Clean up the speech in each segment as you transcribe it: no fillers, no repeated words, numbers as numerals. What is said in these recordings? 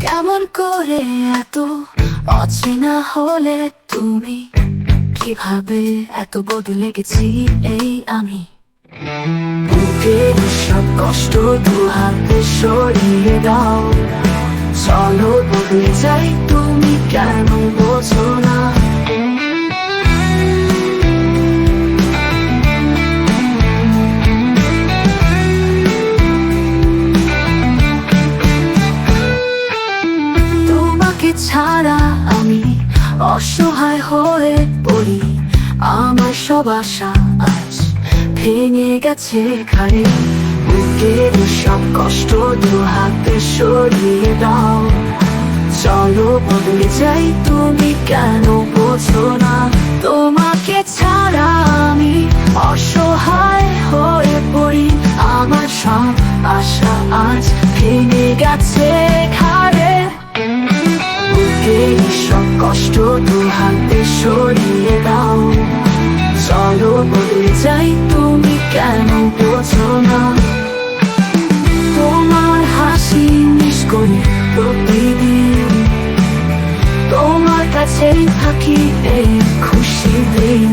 কেমন করে এত অচেনা হলে তুমি, কিভাবে এত বদলে গেছি এই আমি। বুকের সব কষ্ট দু হাতে সরিয়ে দাও, চলো বদলে যাই, তুমি কেন বোঝো না। তোমাকে ছাড়া আমি অসহায় হয়ে পড়ি, আমার সব আশা আজ ভেঙে গেছে ঘাড়ে। বুকের সব কষ্ট দু হাতে সরিয়ে দাও, চলো বদলে যাই, তুমি কেন বোঝো না। তোমাকে ছাড়া আমি অসহায় হয়ে পড়ি, আমার সব আশা আজ ভেঙে গেছে ঘাড়ে। বুকের সব কষ্ট দু হাতে সরিয়ে দাও, চলো বদলে যাই, তুমি কেন বোঝো না। তোমার হাসি মিস করি প্রতিদিন, তোমার কাছেই থাকি এই খুশির দিন।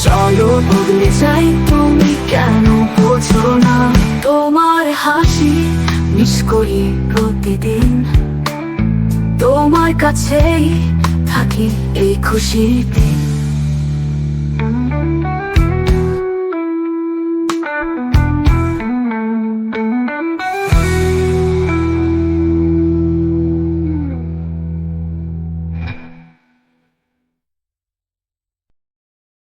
চলো বদলে যাই, তুমি কেন বোঝো না। তোমার হাসি মিস করি প্রতিদিন, তোমার কাছেই থাকি এই খুশির দিন।